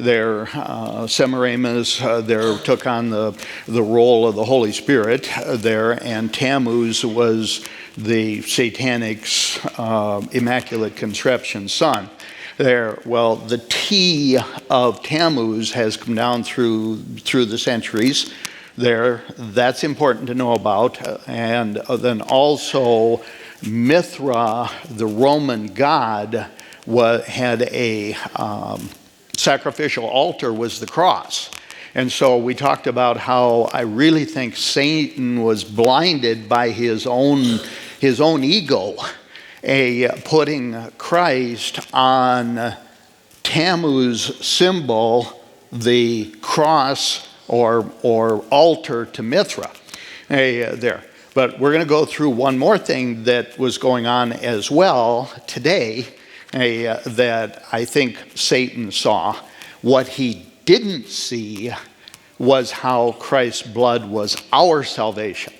there, Semiramis there took on the role of the Holy Spirit there, and Tammuz was the Satanic's Immaculate Conception son. There, well, the T of Tammuz has come down through the centuries. There, that's important to know about, and then also Mithra, the Roman god, had a sacrificial altar, was the cross. And so we talked about how I really think Satan was blinded by his own ego, putting Christ on Tammuz symbol, the cross or altar to Mithra. There. But we're going to go through one more thing that was going on as well today that I think Satan saw. What he didn't see was how Christ's blood was our salvation.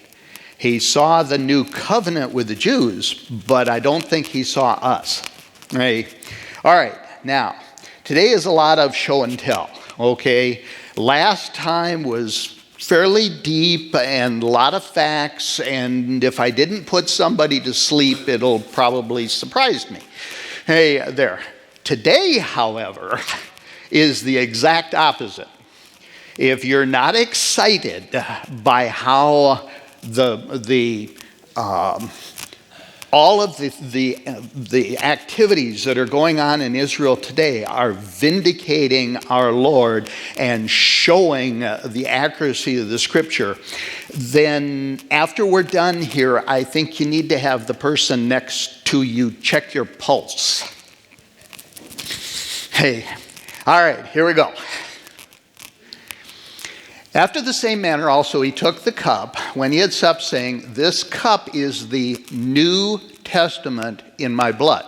He saw the new covenant with the Jews, but I don't think he saw us. All right, now, today is a lot of show and tell, okay? Last time was fairly deep and a lot of facts, and if I didn't put somebody to sleep, it'll probably surprise me. There. Today, however, is the exact opposite. If you're not excited by how all of the activities that are going on in Israel today are vindicating our Lord and showing the accuracy of the Scripture, then after we're done here, I think you need to have the person next to you check your pulse. All right, here we go. After the same manner also he took the cup when he had supped, saying, "This cup is the New Testament in my blood."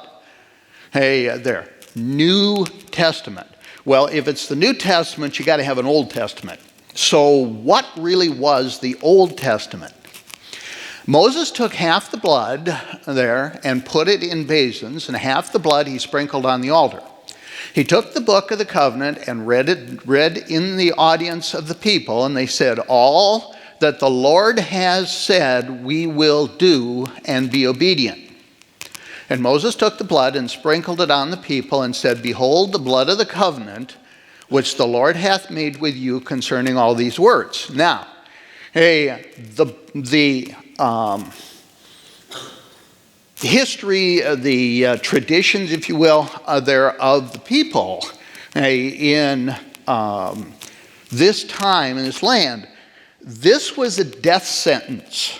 There. New Testament. Well, if it's the New Testament, you got to have an Old Testament. So what really was the Old Testament? Moses took half the blood there and put it in basins, and half the blood he sprinkled on the altar. He took the book of the covenant and read in the audience of the people, and they said, "All that the Lord has said we will do, and be obedient." And Moses took the blood and sprinkled it on the people and said, "Behold the blood of the covenant, which the Lord hath made with you concerning all these words." Now, the history, the traditions, if you will, there of the people in this time in this land, this was a death sentence.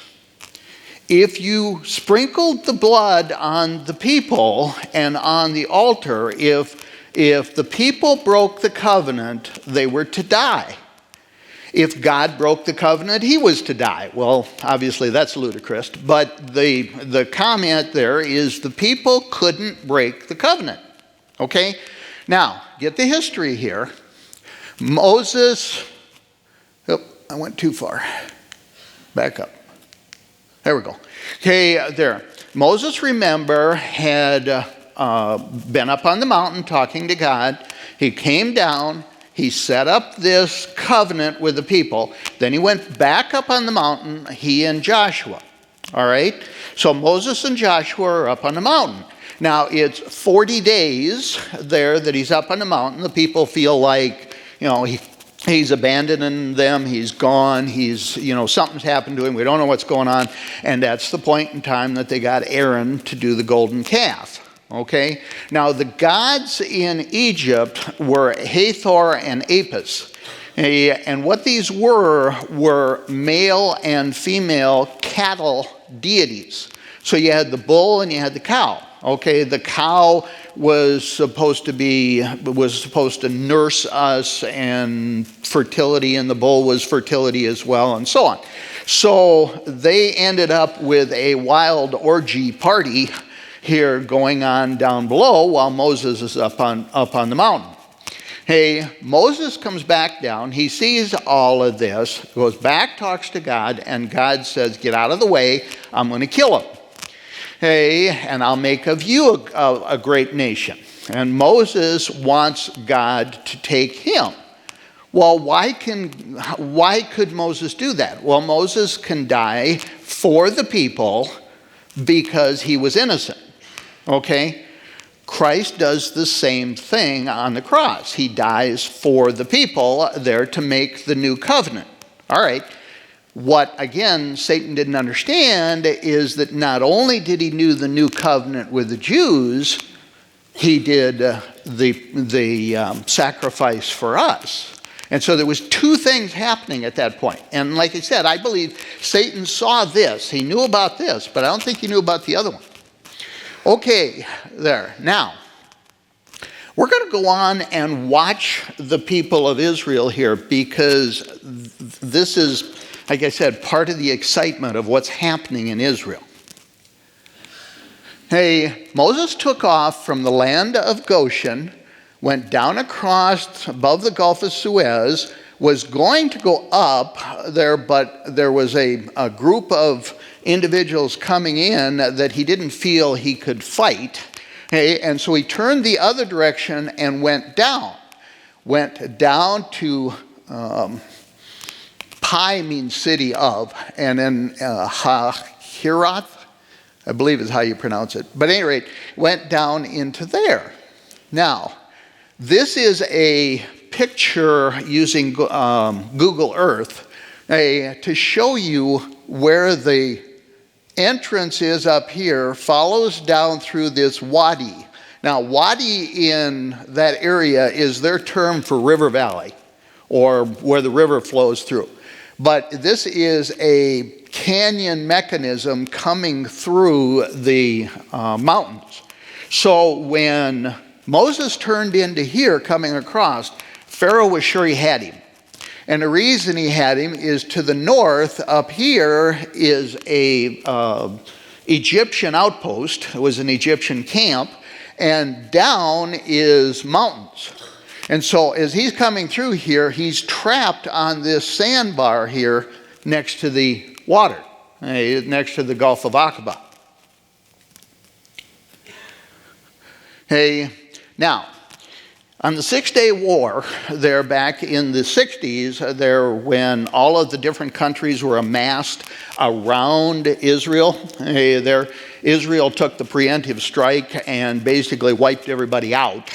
If you sprinkled the blood on the people and on the altar, if the people broke the covenant, they were to die. If God broke the covenant, he was to die. Well, obviously that's ludicrous, but the comment there is the people couldn't break the covenant. Okay? Now, get the history here. Moses, I went too far. Back up. There we go. Okay, there. Moses, remember, had been up on the mountain talking to God. He came down. He set up this covenant with the people. Then he went back up on the mountain, he and Joshua. All right? So Moses and Joshua are up on the mountain. Now, it's 40 days there that he's up on the mountain. The people feel like, he's abandoning them. He's gone. Something's happened to him. We don't know what's going on. And that's the point in time that they got Aaron to do the golden calf. Okay? Now, the gods in Egypt were Hathor and Apis. And what these were male and female cattle deities. So you had the bull and you had the cow. Okay? The cow was supposed to nurse us and fertility, and the bull was fertility as well, and so on. So they ended up with a wild orgy party here going on down below while Moses is up on the mountain. Moses comes back down. He sees all of this, goes back, talks to God, and God says, "Get out of the way. I'm going to kill him. And I'll make of you a great nation." And Moses wants God to take him. Well, why could Moses do that? Well, Moses can die for the people because he was innocent. Okay? Christ does the same thing on the cross. He dies for the people there to make the new covenant. All right. What, again, Satan didn't understand is that not only did he do the new covenant with the Jews, he did the sacrifice for us. And so there was two things happening at that point. And like I said, I believe Satan saw this. He knew about this, but I don't think he knew about the other one. Okay, there. Now, we're going to go on and watch the people of Israel here because this is, like I said, part of the excitement of what's happening in Israel. Hey, Moses took off from the land of Goshen, went down across above the Gulf of Suez, was going to go up there, but there was a group of individuals coming in that he didn't feel he could fight. Okay, and so he turned the other direction and went down. Went down to, Pi means city of, and then Hirath, I believe is how you pronounce it. But at any rate, went down into there. Now, this is a picture using Google Earth to show you where the entrance is up here, follows down through this wadi. Now, wadi in that area is their term for river valley, or where the river flows through. But this is a canyon mechanism coming through the mountains. So when Moses turned into here, coming across, Pharaoh was sure he had him. And the reason he had him is to the north, up here, is a Egyptian outpost. It was an Egyptian camp. And down is mountains. And so as he's coming through here, he's trapped on this sandbar here next to the water, next to the Gulf of Aqaba. Hey, now, on the 6-Day War, there back in the 60s, there when all of the different countries were amassed around Israel, Israel took the preemptive strike and basically wiped everybody out.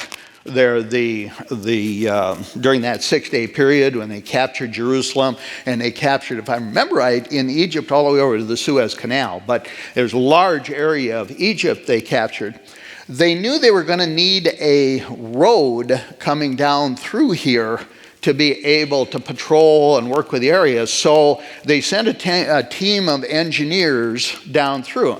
During that 6-day period when they captured Jerusalem, and they captured, if I remember right, in Egypt all the way over to the Suez Canal. But there's a large area of Egypt they captured. They knew they were going to need a road coming down through here to be able to patrol and work with the area. So they sent a team of engineers down through.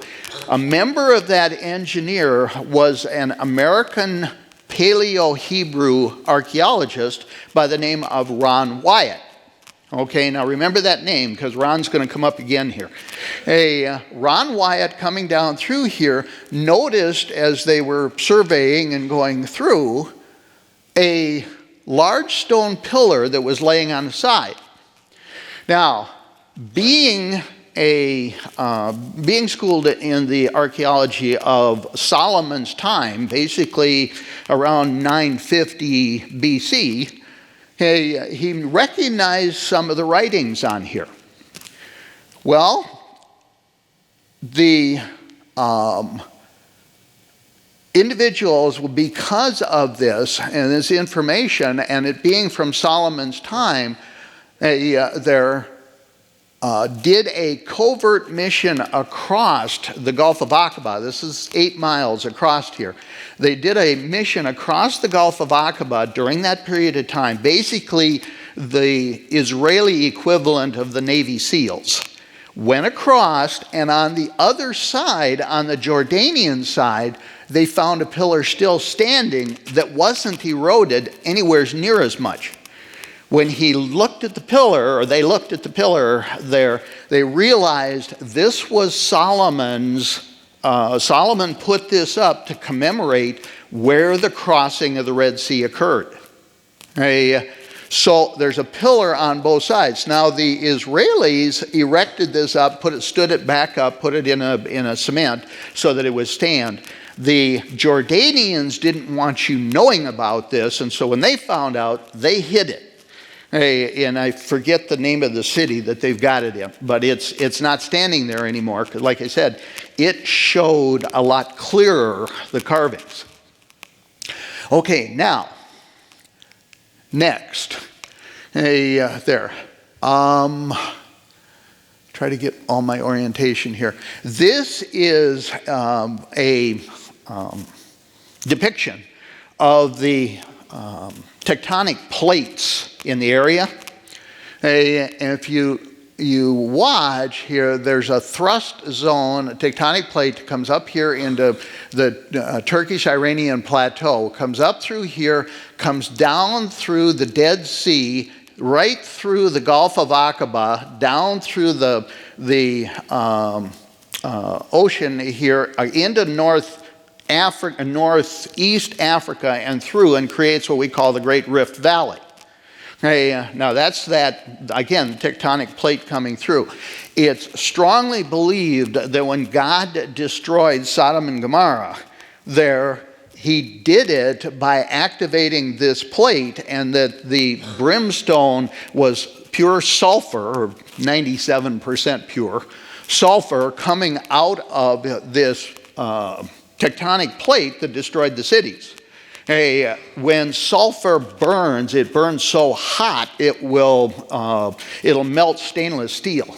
A member of that engineer was an American Paleo-Hebrew archaeologist by the name of Ron Wyatt. Okay, now remember that name because Ron's going to come up again here. Ron Wyatt coming down through here noticed as they were surveying and going through a large stone pillar that was laying on the side. Now, being schooled in the archaeology of Solomon's time, basically around 950 BC, he recognized some of the writings on here. Well, the individuals, because of this and this information and it being from Solomon's time, did a covert mission across the Gulf of Aqaba. This is 8 miles across here. They did a mission across the Gulf of Aqaba during that period of time, basically the Israeli equivalent of the Navy SEALs. Went across, and on the other side, on the Jordanian side, they found a pillar still standing that wasn't eroded anywhere near as much. When he looked at the pillar, or they looked at the pillar there, they realized this was Solomon's. Solomon put this up to commemorate where the crossing of the Red Sea occurred. So there's a pillar on both sides. Now the Israelis erected this up, stood it back up, put it in a cement so that it would stand. The Jordanians didn't want you knowing about this, and so when they found out, they hid it. And I forget the name of the city that they've got it in, but it's not standing there anymore, because like I said, it showed a lot clearer the carvings. Okay, now, next. There. Try to get all my orientation here. This is a depiction of the tectonic plates in the area. And if you watch here, there's a thrust zone, a tectonic plate that comes up here into the Turkish-Iranian plateau, comes up through here, comes down through the Dead Sea, right through the Gulf of Aqaba, down through the ocean here, into northeast Africa, and through, and creates what we call the Great Rift Valley. Now that's that, again, tectonic plate coming through. It's strongly believed that when God destroyed Sodom and Gomorrah there, he did it by activating this plate, and that the brimstone was pure sulfur, or 97% pure sulfur, coming out of this tectonic plate that destroyed the cities. When sulfur burns, it burns so hot it'll melt stainless steel.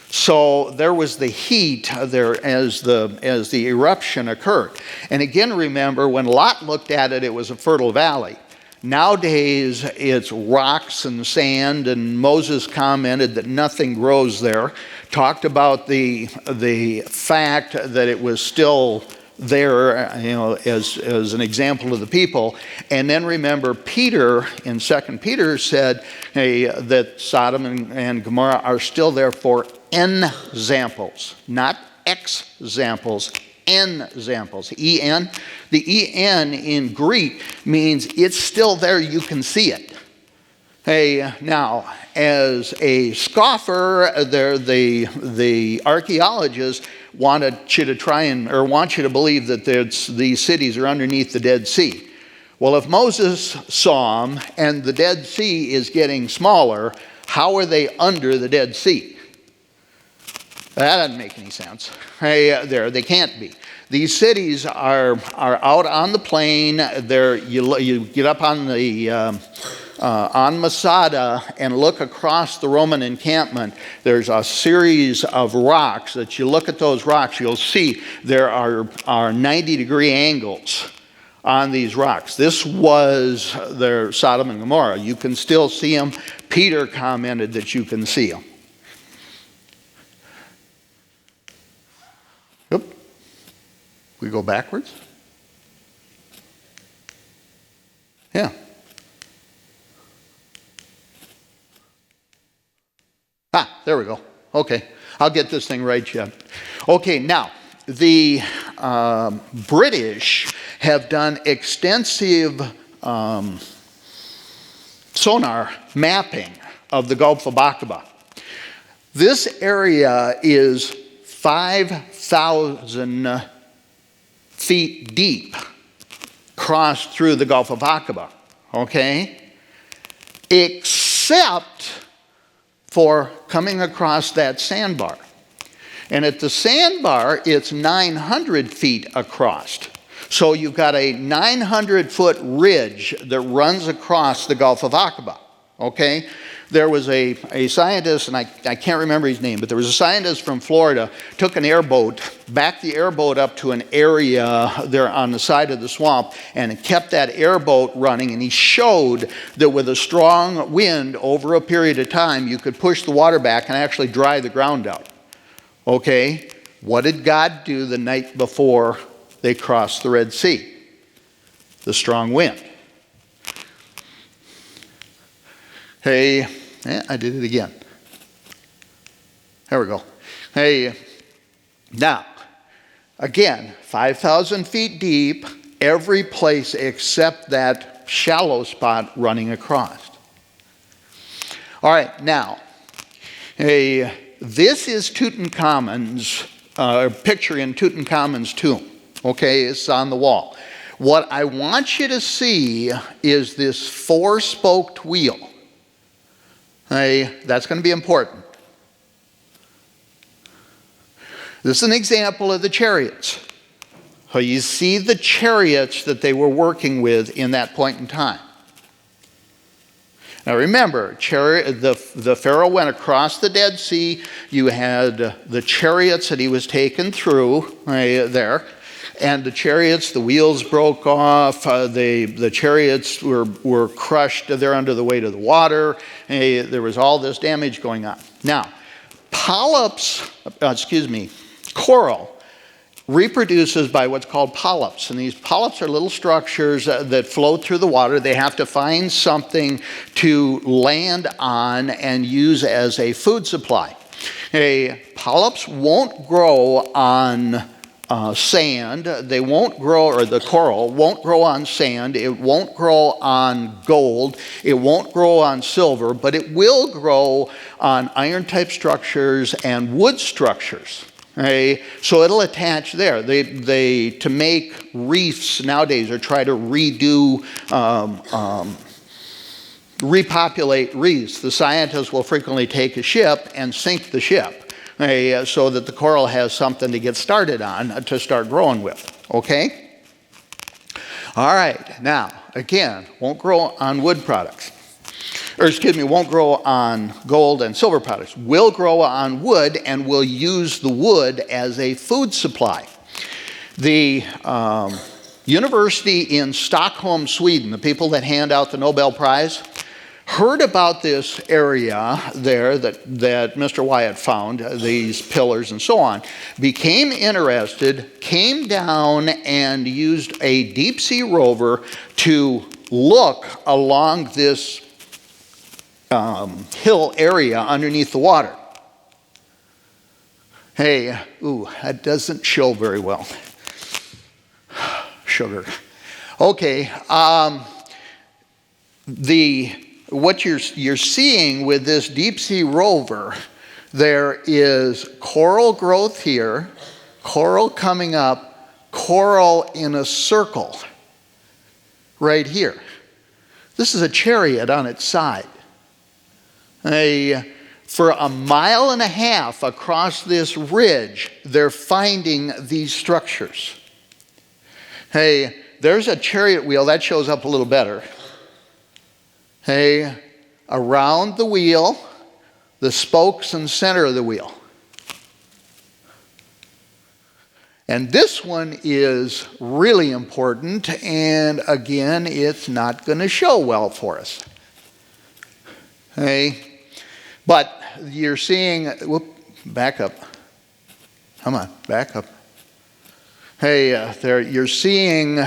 So there was the heat there as the eruption occurred. And again, remember, when Lot looked at it, it was a fertile valley. Nowadays, it's rocks and sand, and Moses commented that nothing grows there. Talked about the fact that it was still there, as an example of the people. And then remember, Peter in 2 Peter said that Sodom and Gomorrah are still there for examples, not examples, examples. E-N. The E-N in Greek means it's still there, you can see it. Now, as a scoffer, the archaeologists want you to believe that these cities are underneath the Dead Sea. Well, if Moses saw them and the Dead Sea is getting smaller, how are they under the Dead Sea? That doesn't make any sense. They can't be. These cities are out on the plain. You get up on Masada and look across the Roman encampment. There's a series of rocks that you look at those rocks, you'll see there are 90-degree angles on these rocks. This was their Sodom and Gomorrah. You can still see them. Peter commented that you can see them. We go backwards? Yeah. There we go. Okay. I'll get this thing right yet. Okay, now, the British have done extensive sonar mapping of the Gulf of Aqaba. This area is 5,000 feet deep, crossed through the Gulf of Aqaba, okay? Except for coming across that sandbar. And at the sandbar, it's 900 feet across. So you've got a 900-foot ridge that runs across the Gulf of Aqaba, okay? There was a scientist, and I can't remember his name, but there was a scientist from Florida, took an airboat, backed the airboat up to an area there on the side of the swamp, and kept that airboat running, and he showed that with a strong wind over a period of time, you could push the water back and actually dry the ground out. Okay, what did God do the night before they crossed the Red Sea? The strong wind. Hey, I did it again. There we go. Hey, now, again, 5,000 feet deep, every place except that shallow spot running across. All right, now, this is Tutankhamun's picture in Tutankhamun's tomb. Okay, it's on the wall. What I want you to see is this four-spoked wheel. Okay, that's going to be important. This is an example of the chariots. So you see the chariots that they were working with in that point in time. Now remember, the Pharaoh went across the Dead Sea. You had the chariots that he was taken through there. And the chariots, the wheels broke off. The chariots were crushed. They're under the weight of the water. There was all this damage going on. Now, coral reproduces by what's called polyps. And these polyps are little structures that float through the water. They have to find something to land on and use as a food supply. Polyps won't grow on sand. They won't grow, or the coral won't grow on sand. It won't grow on gold. It won't grow on silver, but it will grow on iron-type structures and wood structures. So it'll attach there. They to make reefs nowadays, or try to repopulate reefs, the scientists will frequently take a ship and sink the ship. So that the coral has something to get started on, to start growing with. Okay? All right. Now, again, won't grow on wood products. Won't grow on gold and silver products. Will grow on wood, and will use the wood as a food supply. The university in Stockholm, Sweden, the people that hand out the Nobel Prize, heard about this area there that Mr. Wyatt found, these pillars and so on, became interested, came down and used a deep sea rover to look along this hill area underneath the water. That doesn't show very well. Sugar. Okay, what you're seeing with this deep sea rover, there is coral growth here, coral coming up, coral in a circle right here. This is a chariot on its side. For a mile and a half across this ridge, they're finding these structures. There's a chariot wheel that shows up a little better. Around the wheel, the spokes and center of the wheel. And this one is really important, and again, it's not going to show well for us. But you're seeing, back up. Come on, back up. There you're seeing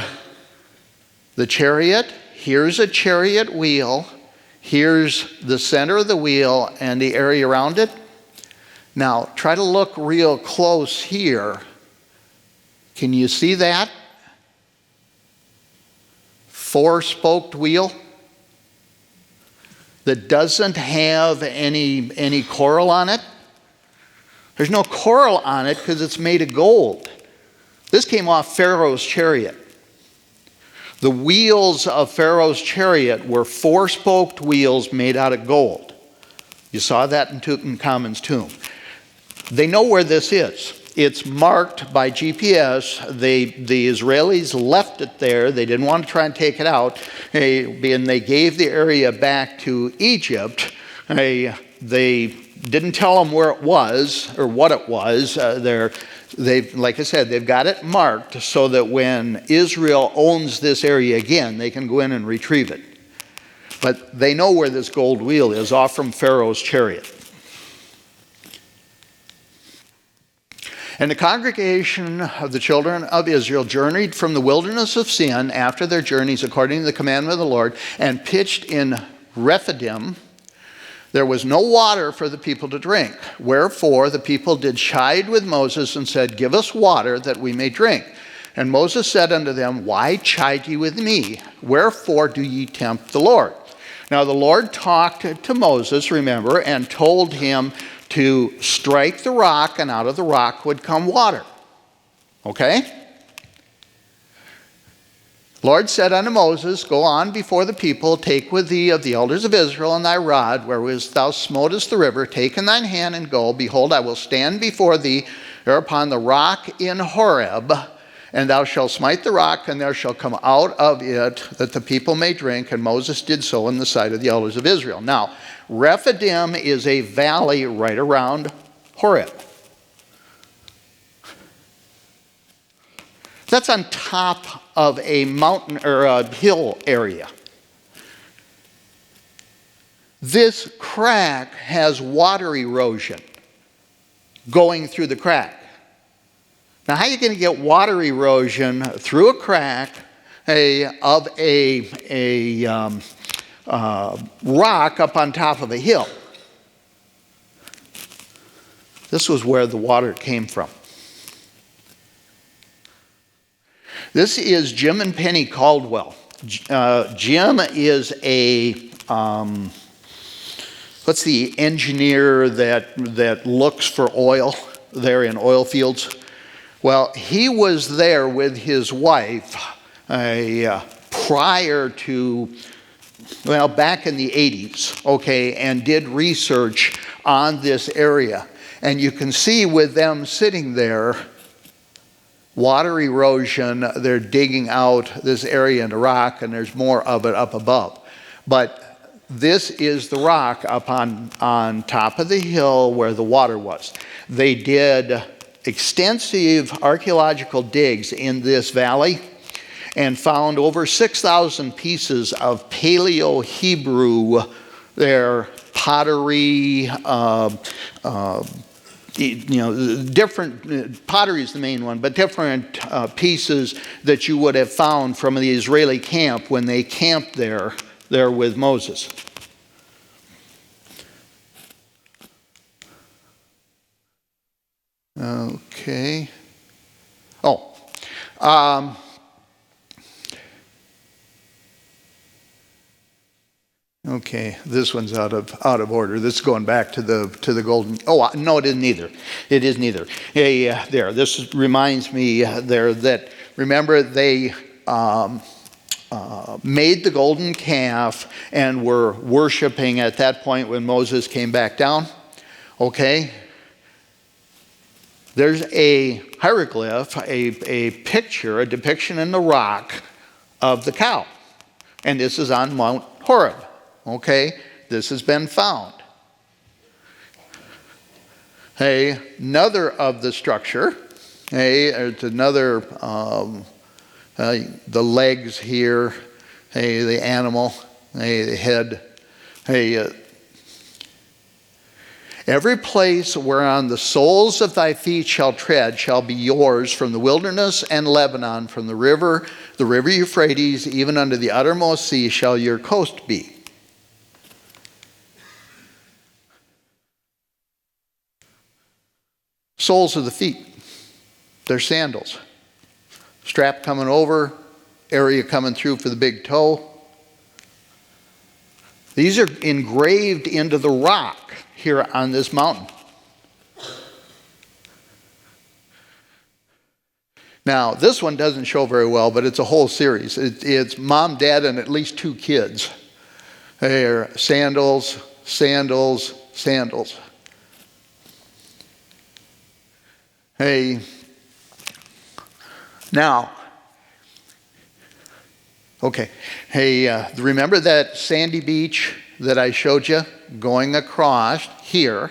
the chariot. Here's a chariot wheel. Here's the center of the wheel and the area around it. Now, try to look real close here. Can you see that? Four-spoked wheel that doesn't have any coral on it. There's no coral on it because it's made of gold. This came off Pharaoh's chariot. The wheels of Pharaoh's chariot were four-spoked wheels made out of gold. You saw that in Tutankhamun's tomb. They know where this is. It's marked by GPS. The Israelis left it there. They didn't want to try and take it out. And they gave the area back to Egypt. They didn't tell them where it was or what it was. Like I said, they've got it marked so that when Israel owns this area again, they can go in and retrieve it. But they know where this gold wheel is, off from Pharaoh's chariot. And the congregation of the children of Israel journeyed from the wilderness of Sin after their journeys according to the commandment of the Lord, and pitched in Rephidim. There was no water for the people to drink. Wherefore the people did chide with Moses and said, Give us water that we may drink. And Moses said unto them, Why chide ye with me? Wherefore do ye tempt the Lord? Now the Lord talked to Moses, remember, and told him to strike the rock, and out of the rock would come water. Okay? Lord said unto Moses, Go on before the people, take with thee of the elders of Israel and thy rod, wherewith thou smotest the river, take in thine hand and go. Behold, I will stand before thee upon the rock in Horeb, and thou shalt smite the rock, and there shall come out of it that the people may drink. And Moses did so in the sight of the elders of Israel. Now, Rephidim is a valley right around Horeb. That's on top of a mountain or a hill area. This crack has water erosion going through the crack. Now, how are you going to get water erosion through a crack of a rock up on top of a hill? This was where the water came from. This is Jim and Penny Caldwell. Jim is what's the engineer that looks for oil there in oil fields? Well, he was there with his wife prior to, back in the 80s, okay, and did research on this area. And you can see with them sitting there, water erosion, they're digging out this area in the rock, and there's more of it up above. But this is the rock up on top of the hill where the water was. They did extensive archaeological digs in this valley and found over 6,000 pieces of Paleo-Hebrew, their pottery, different, pottery is the main one, but different pieces that you would have found from the Israeli camp when they camped there with Moses. Okay. Okay, this one's out of order. This is going back to the golden. Oh no, it isn't either. It isn't either. There. This reminds me there that remember they made the golden calf and were worshiping at that point when Moses came back down. Okay. There's a hieroglyph, a picture, a depiction in the rock of the cow, and this is on Mount Horeb. Okay, this has been found. Another of the structure. It's another, the legs here. The animal. The head. Every place whereon the soles of thy feet shall tread shall be yours from the wilderness and Lebanon, from the river Euphrates, even unto the uttermost sea shall your coast be. Soles of the feet, they're sandals. Strap coming over, area coming through for the big toe. These are engraved into the rock here on this mountain. Now, this one doesn't show very well, but it's a whole series. It's mom, dad, and at least 2 kids. They're sandals, sandals, sandals. Now, okay. Remember that sandy beach that I showed you going across here?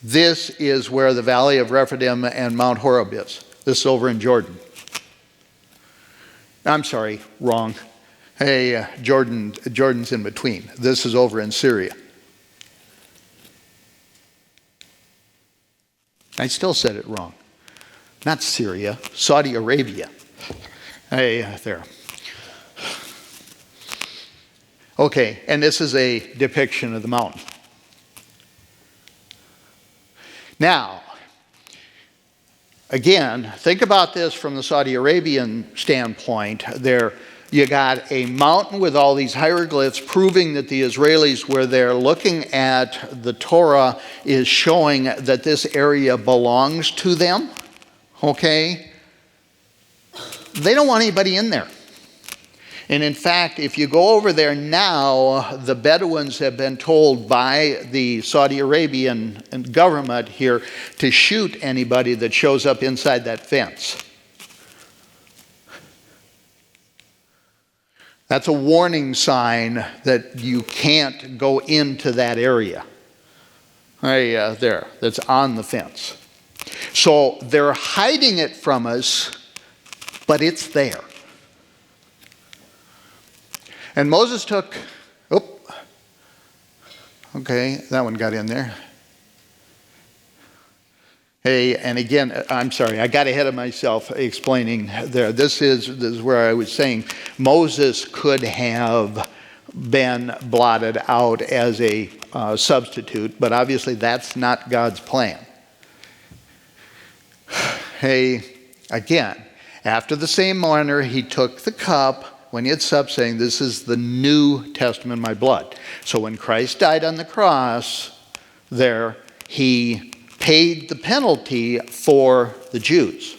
This is where the Valley of Rephidim and Mount Horeb is. This is over in Jordan. I'm sorry, wrong. Jordan's in between. This is over in Syria. I still said it wrong. Not Syria, Saudi Arabia. There. Okay, and this is a depiction of the mountain. Now, again, think about this from the Saudi Arabian standpoint. There, you got a mountain with all these hieroglyphs proving that the Israelis, where they're looking at the Torah, is showing that this area belongs to them. Okay? They don't want anybody in there. And in fact, if you go over there now, the Bedouins have been told by the Saudi Arabian government here to shoot anybody that shows up inside that fence. That's a warning sign that you can't go into that area. There, that's on the fence. So they're hiding it from us, but it's there. And Moses took, okay, that one got in there. Hey, and again, I'm sorry, I got ahead of myself explaining there. This is where I was saying Moses could have been blotted out as a substitute, but obviously that's not God's plan. Hey, again, after the same manner, he took the cup when he had supped, saying, "This is the New Testament in my blood." So when Christ died on the cross, there, he paid the penalty for the Jews.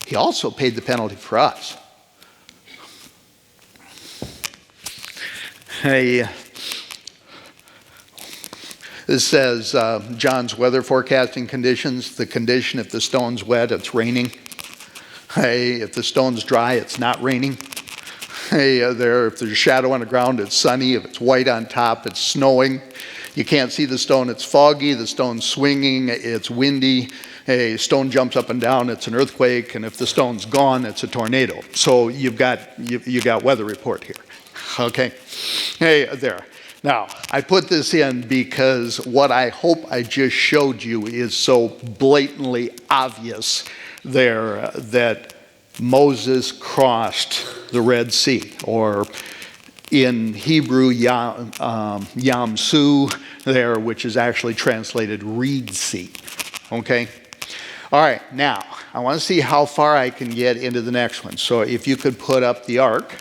He also paid the penalty for us. Hey, this says John's weather forecasting conditions. The condition, if the stone's wet, it's raining. Hey, if the stone's dry, it's not raining. Hey, if there's a shadow on the ground, it's sunny. If it's white on top, it's snowing. You can't see the stone, it's foggy. The stone's swinging, it's windy. A stone jumps up and down, it's an earthquake. And if the stone's gone, it's a tornado. So you got weather report here. Okay. Hey, there. Now, I put this in because what I hope I just showed you is so blatantly obvious there that Moses crossed the Red Sea, or in Hebrew, Yam Su there, which is actually translated Reed Sea. Okay? All right, now, I want to see how far I can get into the next one. So if you could put up the ark.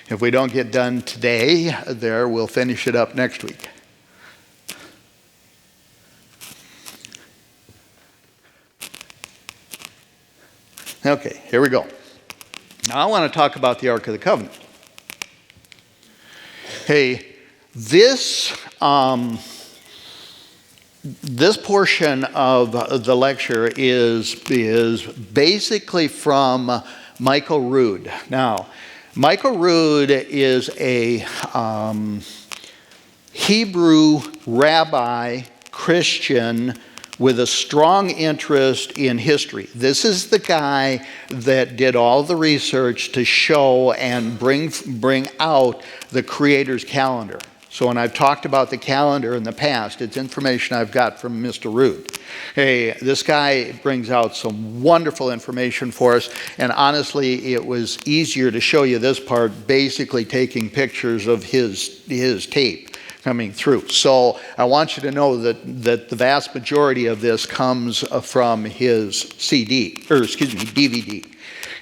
If we don't get done today, there, we'll finish it up next week. Okay, here we go. Now I want to talk about the Ark of the Covenant. Hey, this portion of the lecture is basically from Michael Rood. Now, Michael Rood is a Hebrew rabbi, Christian, with a strong interest in history. This is the guy that did all the research to show and bring out the Creator's calendar. So when I've talked about the calendar in the past, it's information I've got from Mr. Rood. Hey, this guy brings out some wonderful information for us, and honestly, it was easier to show you this part, basically taking pictures of his tape coming through. So I want you to know that the vast majority of this comes from his DVD.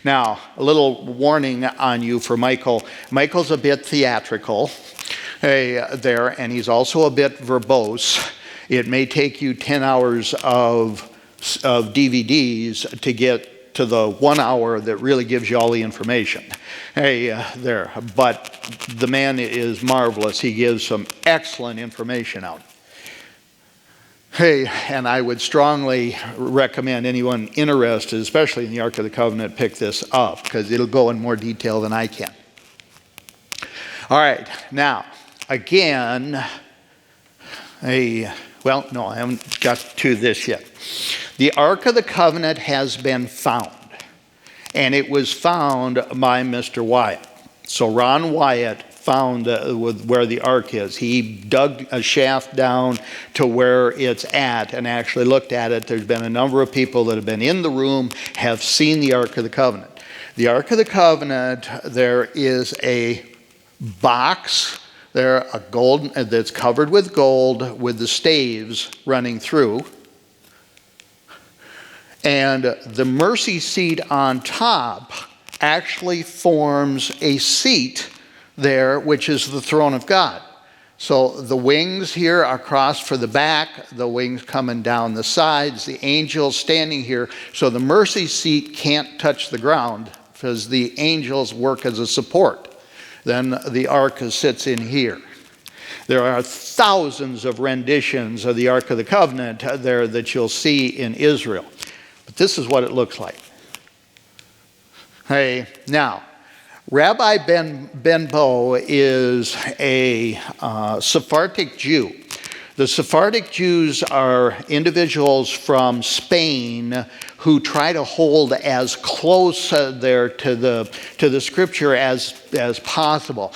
Now, a little warning on you for Michael. Michael's a bit theatrical there, and he's also a bit verbose. It may take you 10 hours of DVDs to get to the 1 hour that really gives you all the information. There. But the man is marvelous. He gives some excellent information out. And I would strongly recommend anyone interested, especially in the Ark of the Covenant, pick this up, because it'll go in more detail than I can. All right, now, again, well, no, I haven't got to this yet. The Ark of the Covenant has been found, and it was found by Mr. Wyatt. So Ron Wyatt found where the Ark is. He dug a shaft down to where it's at and actually looked at it. There's been a number of people that have been in the room, have seen the Ark of the Covenant. The Ark of the Covenant, there is a box there, a gold that's covered with gold with the staves running through. And the mercy seat on top actually forms a seat there, which is the throne of God. So the wings here are crossed for the back, the wings coming down the sides, the angels standing here. So the mercy seat can't touch the ground because the angels work as a support. Then the ark sits in here. There are thousands of renditions of the Ark of the Covenant there that you'll see in Israel. But this is what it looks like. Hey, now, Rabbi Benbow is a Sephardic Jew. The Sephardic Jews are individuals from Spain who try to hold as close there to the Scripture as possible.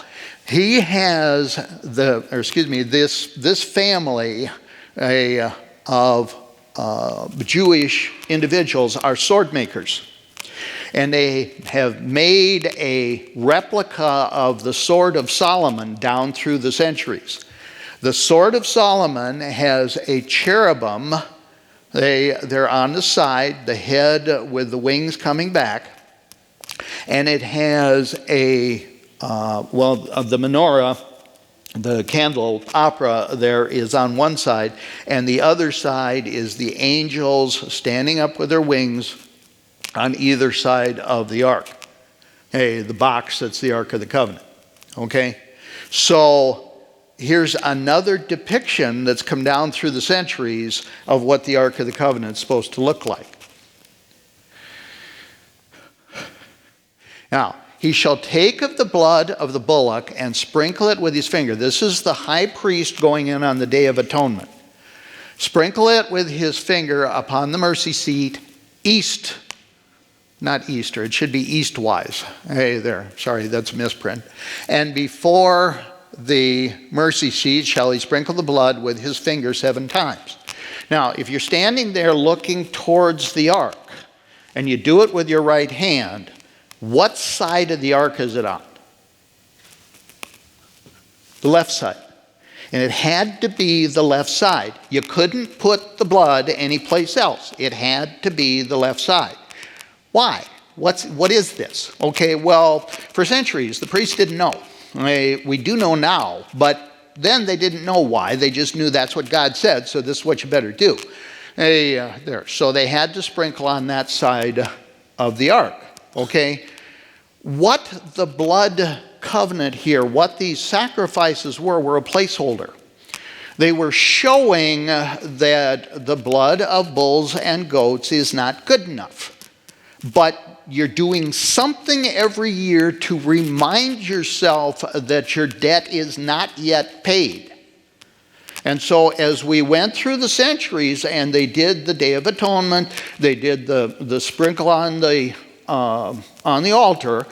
He has this family of Jewish individuals are sword makers. And they have made a replica of the Sword of Solomon down through the centuries. The Sword of Solomon has a cherubim. They're on the side, the head with the wings coming back. And it has the menorah, the candelabra there is on one side, and the other side is the angels standing up with their wings on either side of the ark. Hey, the box that's the Ark of the Covenant. Okay? So here's another depiction that's come down through the centuries of what the Ark of the Covenant is supposed to look like. Now, he shall take of the blood of the bullock and sprinkle it with his finger. This is the high priest going in on the Day of Atonement. Sprinkle it with his finger upon the mercy seat, not Easter, it should be eastwise. Hey there, sorry, that's a misprint. And before the mercy seat shall he sprinkle the blood with his finger 7 times. Now, if you're standing there looking towards the ark, and you do it with your right hand, what side of the ark is it on? The left side. And it had to be the left side. You couldn't put the blood anyplace else. It had to be the left side. Why? What is this? Okay, well, for centuries, the priests didn't know. We do know now, but then they didn't know why. They just knew that's what God said, so this is what you better do. So they had to sprinkle on that side of the ark. Okay? What the blood covenant here, what these sacrifices were a placeholder. They were showing that the blood of bulls and goats is not good enough. But you're doing something every year to remind yourself that your debt is not yet paid. And so as we went through the centuries and they did the Day of Atonement, they did the sprinkle on the altar,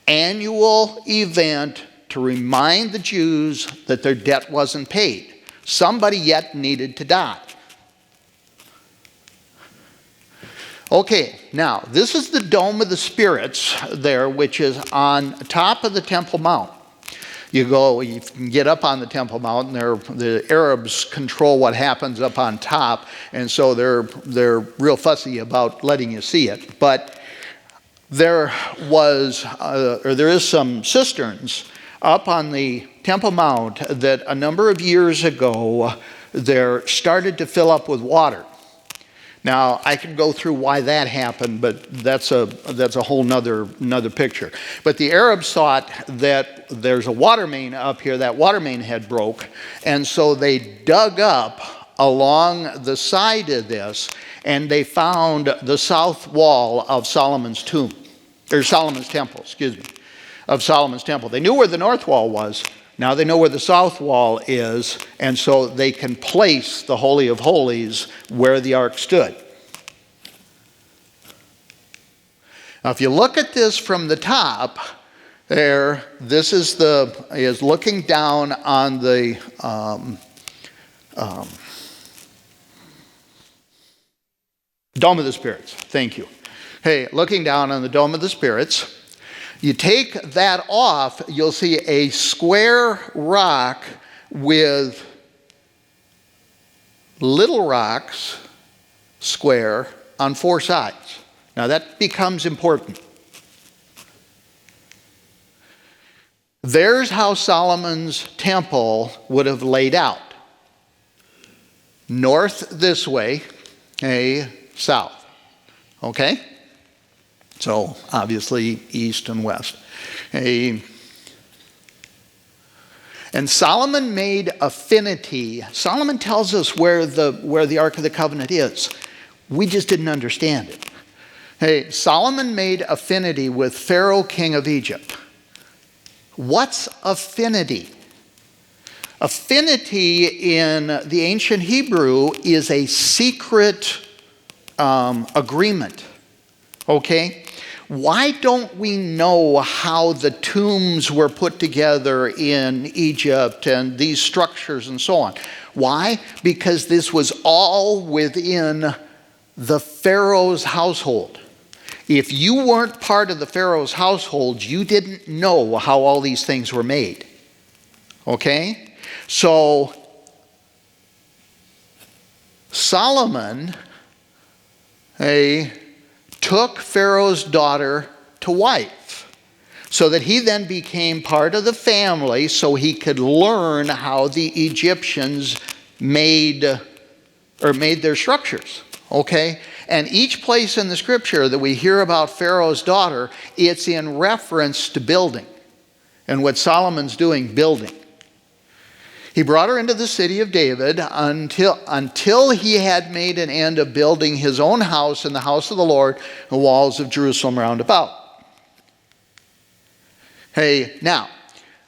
annual event to remind the Jews that their debt wasn't paid. Somebody yet needed to die. Okay, now this is the Dome of the Spirits there, which is on top of the Temple Mount. You can get up on the Temple Mount, and the Arabs control what happens up on top, and so they're real fussy about letting you see it. But there is some cisterns up on the Temple Mount that a number of years ago there started to fill up with water. Now, I can go through why that happened, but that's a whole nother picture. But the Arabs thought that there's a water main up here, that water main had broke, and so they dug up along the side of this, and they found the south wall of Solomon's tomb, or Solomon's temple, of Solomon's temple. They knew where the north wall was. Now they know where the south wall is, and so they can place the Holy of Holies where the ark stood. Now if you look at this from the top, this is looking down on the Dome of the Spirits. Thank you. Hey, looking down on the Dome of the Spirits. You take that off, you'll see a square rock with little rocks, square, on 4 sides. Now that becomes important. There's how Solomon's temple would have laid out. North this way, south. Okay? So obviously east and west. And Solomon made affinity. Solomon tells us where the Ark of the Covenant is. We just didn't understand it. Solomon made affinity with Pharaoh, king of Egypt. What's affinity? Affinity in the ancient Hebrew is a secret agreement. Okay? Why don't we know how the tombs were put together in Egypt and these structures and so on? Why? Because this was all within the Pharaoh's household. If you weren't part of the Pharaoh's household, you didn't know how all these things were made. Okay? So, Solomon took Pharaoh's daughter to wife, so that he then became part of the family, so he could learn how the Egyptians made their structures. Okay? And each place in the scripture that we hear about Pharaoh's daughter, it's in reference to building. And what Solomon's doing, building. He brought her into the city of David until he had made an end of building his own house and the house of the Lord, the walls of Jerusalem round about. Now,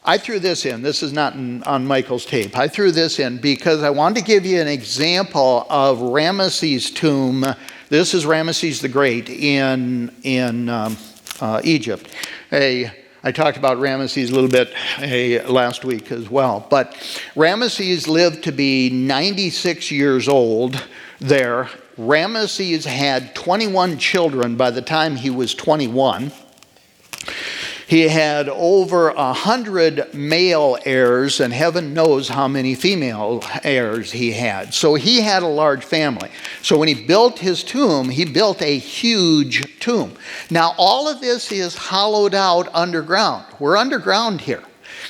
I threw this in. This is not on Michael's tape. I threw this in because I wanted to give you an example of Ramesses' tomb. This is Ramesses the Great in Egypt. I talked about Ramesses a little bit last week as well. But Ramesses lived to be 96 years old there. Ramesses had 21 children by the time he was 21. He had over 100 male heirs, and heaven knows how many female heirs he had. So he had a large family. So when he built his tomb, he built a huge tomb. Now all of this is hollowed out underground. We're underground here.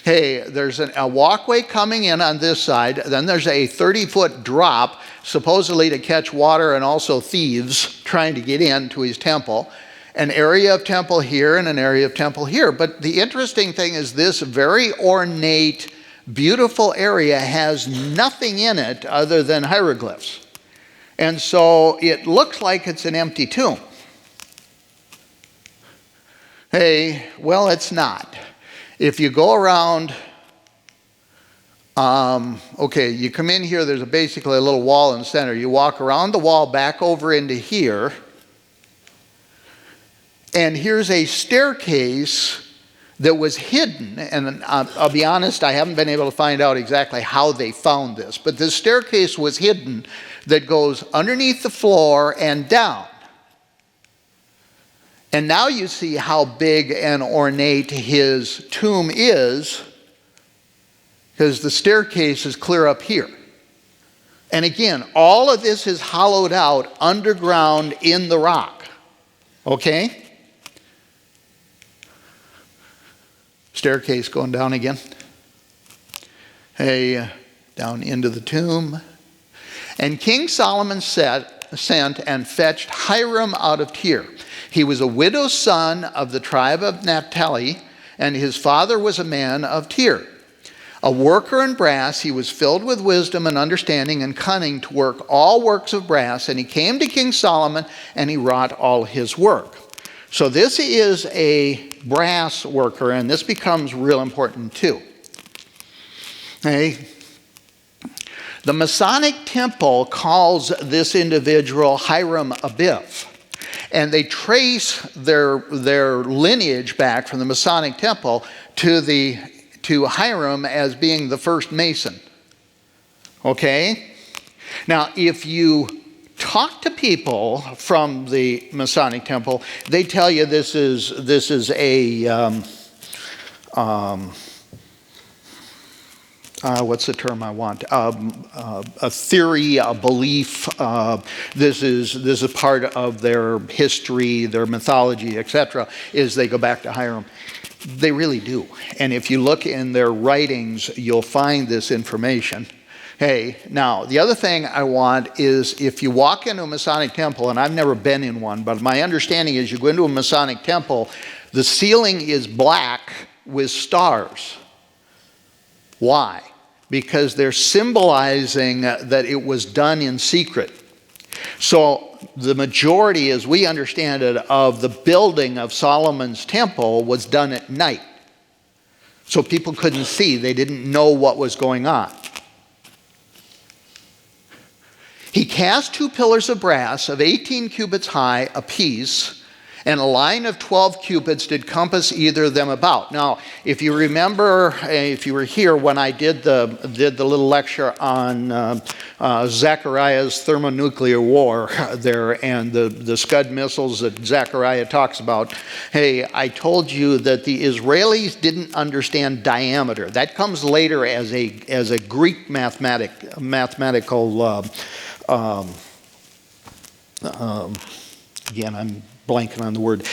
There's a walkway coming in on this side. Then there's a 30-foot drop, supposedly to catch water and also thieves trying to get into his temple. An area of temple here and an area of temple here. But the interesting thing is this very ornate, beautiful area has nothing in it other than hieroglyphs. And so it looks like it's an empty tomb. Well, it's not. If you go around, you come in here, there's basically a little wall in the center. You walk around the wall back over into here. And here's a staircase that was hidden. And I'll be honest, I haven't been able to find out exactly how they found this. But this staircase was hidden that goes underneath the floor and down. And now you see how big and ornate his tomb is, because the staircase is clear up here. And again, all of this is hollowed out underground in the rock. Okay? Staircase going down again. Down into the tomb. And King Solomon sent and fetched Hiram out of Tyre. He was a widow's son of the tribe of Naphtali, and his father was a man of Tyre. A worker in brass, he was filled with wisdom and understanding and cunning to work all works of brass. And he came to King Solomon, and he wrought all his work. So this is a brass worker, and this becomes real important too. The Masonic temple calls this individual Hiram Abiff, and they trace their lineage back from the Masonic temple to Hiram as being the first Mason. Okay? Now, if you talk to people from the Masonic temple, they tell you this is a what's the term I want? A theory, a belief. This is part of their history, their mythology, etc. Is they go back to Hiram. They really do. And if you look in their writings, you'll find this information. Hey, now, the other thing I want is if you walk into a Masonic temple, and I've never been in one, but my understanding is you go into a Masonic temple, the ceiling is black with stars. Why? Because they're symbolizing that it was done in secret. So the majority, as we understand it, of the building of Solomon's temple was done at night. So people couldn't see. They didn't know what was going on. He cast 2 pillars of brass of 18 cubits high apiece, and a line of 12 cubits did compass either of them about. Now, if you remember, if you were here when I did the little lecture on Zechariah's thermonuclear war there and the Scud missiles that Zechariah talks about, hey, I told you that the Israelis didn't understand diameter. That comes later as a Greek mathematical. Again, I'm blanking on the word,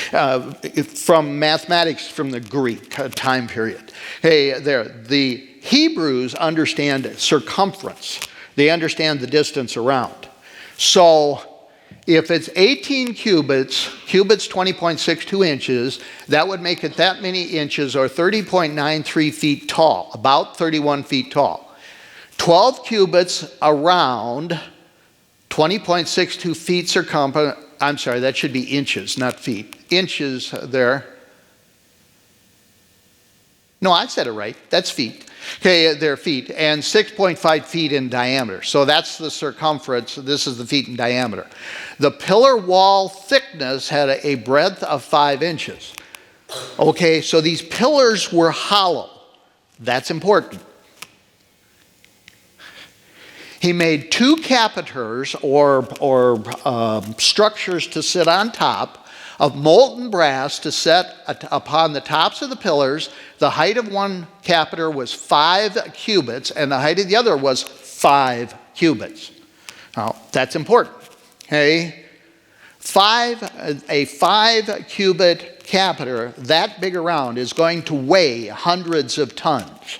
from mathematics from the Greek time period. Hey, there, the Hebrews understand circumference. They understand the distance around. So if it's 18 cubits 20.62 inches, that would make it that many inches, or 30.93 feet tall, about 31 feet tall. 12 cubits around 20.62 feet circumference. I'm sorry, that should be inches, not feet. Inches there. No, I said it right. That's feet. Okay, they're feet. And 6.5 feet in diameter. So that's the circumference. This is the feet in diameter. The pillar wall thickness had a breadth of 5 inches. Okay, so these pillars were hollow. That's important. He made 2 capiters or structures to sit on top of molten brass to set upon the tops of the pillars. The height of one capiter was 5 cubits and the height of the other was 5 cubits. Now, that's important. Okay? A 5 cubit capiter, that big around, is going to weigh hundreds of tons.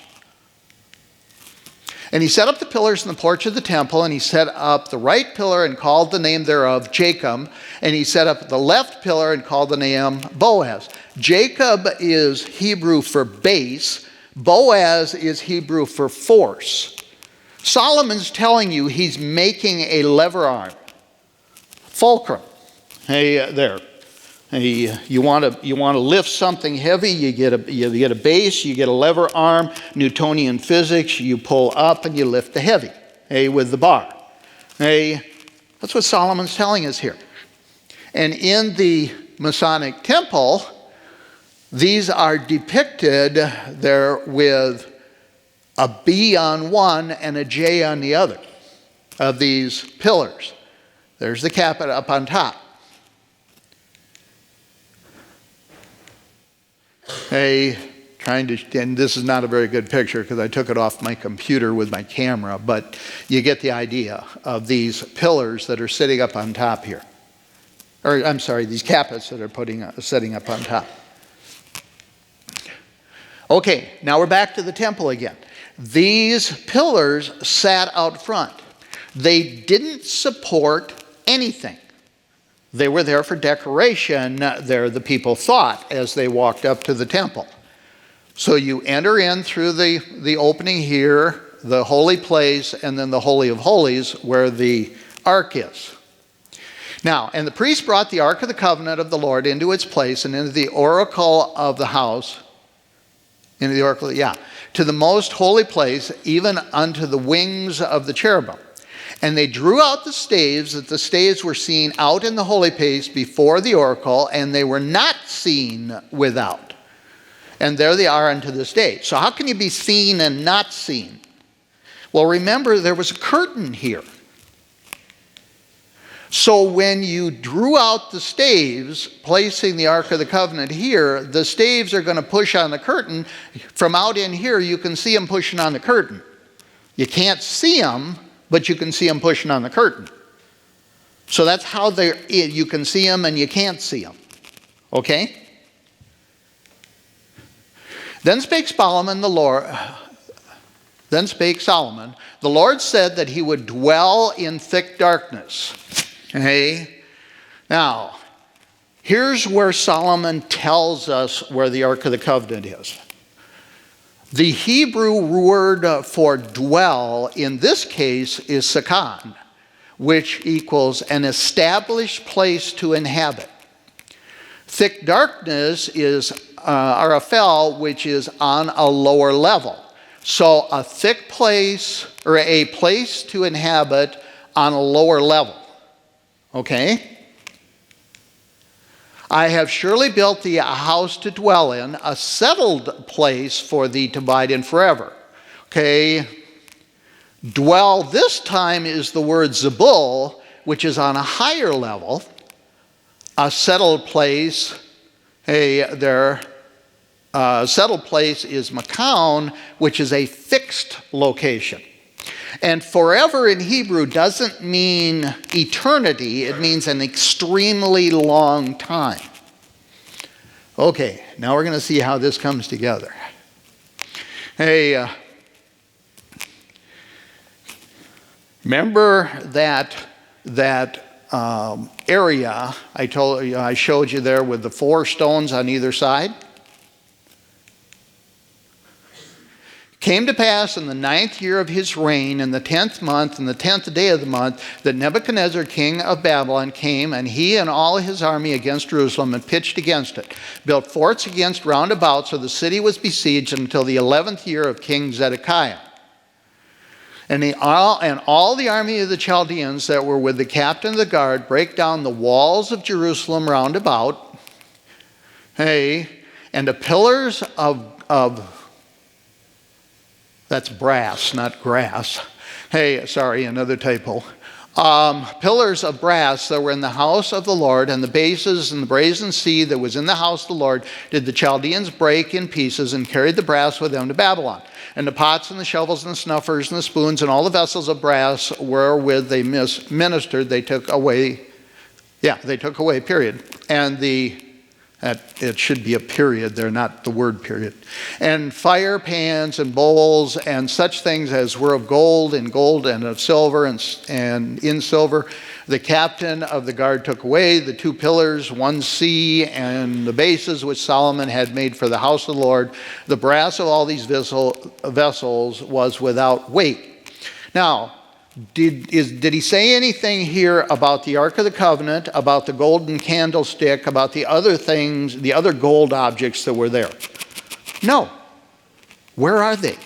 And he set up the pillars in the porch of the temple, and he set up the right pillar and called the name thereof Jacob, and he set up the left pillar and called the name Boaz. Jacob is Hebrew for base. Boaz is Hebrew for force. Solomon's telling you he's making a lever arm. Fulcrum. Hey, there. Hey, you want to lift something heavy, you get a base, you get a lever arm. Newtonian physics, you pull up and you lift the heavy, hey, with the bar. Hey, that's what Solomon's telling us here. And in the Masonic temple, these are depicted there with a B on one and a J on the other of these pillars. There's the capita up on top. And this is not a very good picture because I took it off my computer with my camera, but you get the idea of these pillars that are sitting up on top here. Or, I'm sorry, these capits that are sitting up on top. Okay, now we're back to the temple again. These pillars sat out front. They didn't support anything. They were there for decoration, there the people thought, as they walked up to the temple. So you enter in through the opening here, the holy place, and then the Holy of Holies, where the ark is. Now, and the priest brought the ark of the covenant of the Lord into its place and into the oracle of the house, to the most holy place, even unto the wings of the cherubim. And they drew out the staves, that the staves were seen out in the holy place before the oracle, and they were not seen without. And there they are unto this day. So how can you be seen and not seen? Well, remember, there was a curtain here. So when you drew out the staves, placing the Ark of the Covenant here, the staves are going to push on the curtain. From out in here, you can see them pushing on the curtain. You can't see them, but you can see them pushing on the curtain. So that's how you can see them and you can't see them. Okay? Then spake Solomon the Lord. Then spake Solomon, the Lord said that he would dwell in thick darkness. Okay? Now, here's where Solomon tells us where the Ark of the Covenant is. The Hebrew word for dwell in this case is sakan, which equals an established place to inhabit. Thick darkness is arafel, which is on a lower level. So a thick place, or a place to inhabit on a lower level. Okay? I have surely built thee a house to dwell in, a settled place for thee to abide in forever. Okay? Dwell this time is the word Zebul, which is on a higher level. A settled place, settled place is Makan, which is a fixed location. And forever in Hebrew doesn't mean eternity, it means an extremely long time. Okay, now we're going to see how this comes together. Remember that area I showed you there with the 4 stones on either side? Came to pass in the 9th year of his reign, in the 10th month, in the 10th day of the month, that Nebuchadnezzar, king of Babylon, came, and he and all his army against Jerusalem, and pitched against it, built forts against round about, so the city was besieged until the 11th year of King Zedekiah. And all the army of the Chaldeans that were with the captain of the guard brake down the walls of Jerusalem round about, and the pillars of that's brass, not grass. Another typo. Pillars of brass that were in the house of the Lord, and the bases and the brazen sea that was in the house of the Lord, did the Chaldeans break in pieces, and carried the brass with them to Babylon. And the pots and the shovels and the snuffers and the spoons and all the vessels of brass wherewith they ministered, they took away. They took away, period. And it should be a period there, not the word period. And fire pans and bowls and such things as were of gold and of silver and in silver. The captain of the guard took away the 2 pillars, 1 sea, and the bases which Solomon had made for the house of the Lord. The brass of all these vessels was without weight. Now, did he say anything here about the Ark of the Covenant, about the golden candlestick, about the other things, the other gold objects that were there? No. Where are they?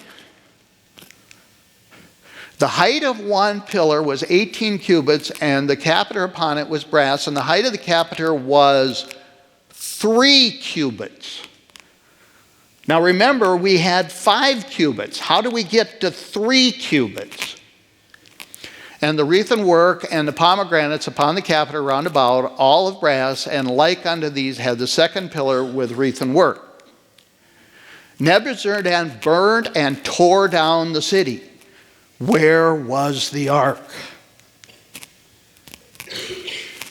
The height of one pillar was 18 cubits, and the capiter upon it was brass, and the height of the capiter was 3 cubits. Now remember, we had 5 cubits. How do we get to 3 cubits? And the wreathen work and the pomegranates upon the capiter round about, all of brass, and like unto these had the 2nd pillar with wreathen work. Nebuchadnezzar burned and tore down the city. Where was the ark?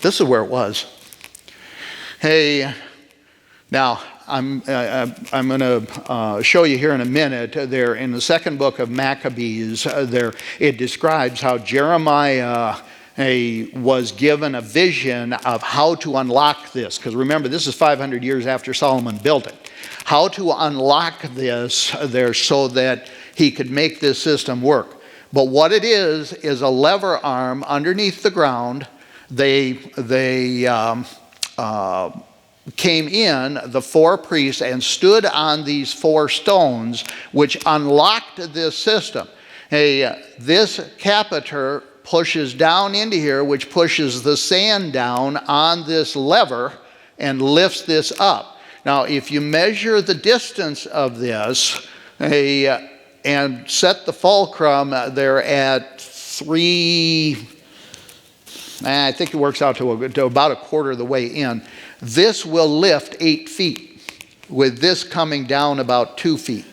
This is where it was. Now I'm going to show you here in a minute. There in the 2nd book of Maccabees, there it describes how Jeremiah was given a vision of how to unlock this. Because remember, this is 500 years after Solomon built it. How to unlock this there so that he could make this system work. But what it is a lever arm underneath the ground. They came in, the 4 priests, and stood on these 4 stones, which unlocked this system. This capiter pushes down into here, which pushes the sand down on this lever and lifts this up. Now, if you measure the distance of this, and set the fulcrum there at 3, I think it works out to about a quarter of the way in. This will lift 8 feet, with this coming down about 2 feet.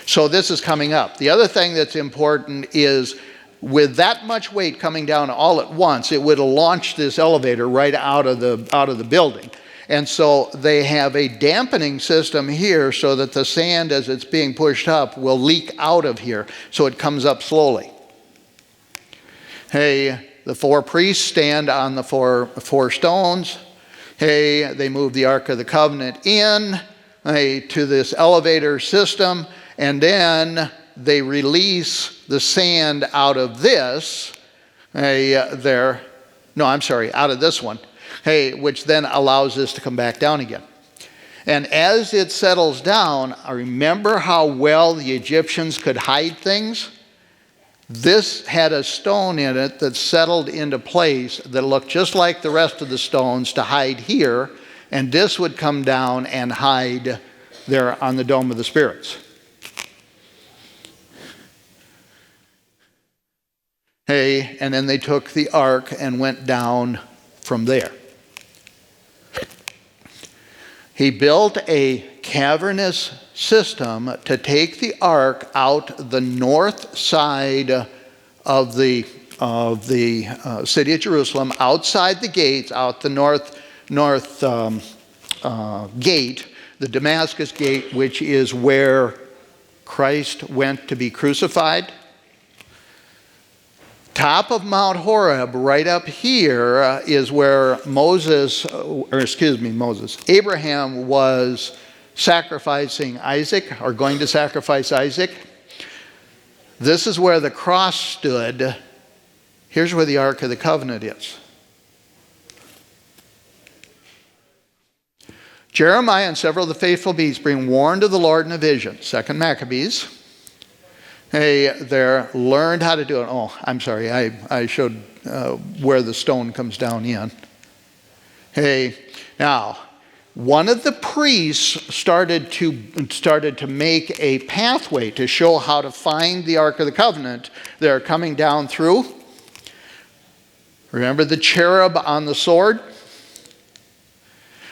So this is coming up. The other thing that's important is with that much weight coming down all at once, it would have launched this elevator right out of the building. And so they have a dampening system here so that the sand, as it's being pushed up, will leak out of here so it comes up slowly. Hey, the four priests stand on the four stones. Hey, they move the Ark of the Covenant in to this elevator system, and then they release the sand out of this, out of this one, which then allows this to come back down again. And as it settles down, remember how well the Egyptians could hide things? This had a stone in it that settled into place that looked just like the rest of the stones to hide here, and this would come down and hide there on the Dome of the Spirits. And then they took the ark and went down from there. He built a cavernous system to take the ark out the north side of the city of Jerusalem, outside the gates, out the north gate, the Damascus gate, which is where Christ went to be crucified. Top of Mount Horeb, right up here, is where Abraham was sacrificing Isaac, or going to sacrifice Isaac. This is where the cross stood. Here's where the Ark of the Covenant is. Jeremiah and several of the faithful beasts bring warning to the Lord in a vision. 2 Maccabees. They learned how to do it. Oh, I'm sorry. I showed where the stone comes down in. Now, one of the priests started to make a pathway to show how to find the Ark of the Covenant. They're coming down through. Remember the cherub on the sword?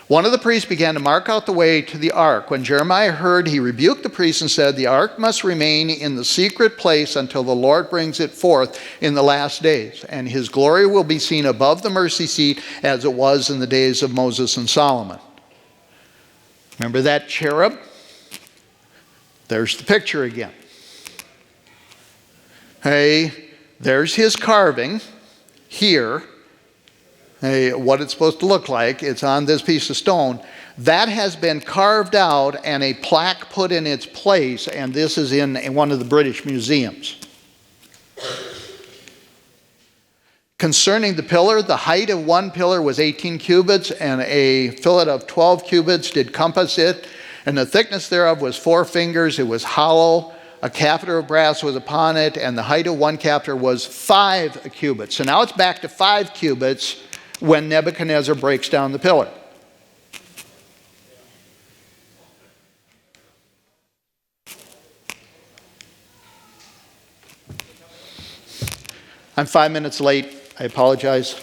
One of the priests began to mark out the way to the ark. When Jeremiah heard, he rebuked the priests and said, "The ark must remain in the secret place until the Lord brings it forth in the last days, and his glory will be seen above the mercy seat as it was in the days of Moses and Solomon." Remember that cherub? There's the picture again. There's his carving here. What it's supposed to look like. It's on this piece of stone. That has been carved out and a plaque put in its place, and this is in one of the British museums. Concerning the pillar, the height of one pillar was 18 cubits, and a fillet of 12 cubits did compass it, and the thickness thereof was 4 fingers. It was hollow. A capiter of brass was upon it, and the height of one capiter was 5 cubits. So now it's back to 5 cubits when Nebuchadnezzar breaks down the pillar. I'm 5 minutes late. I apologize.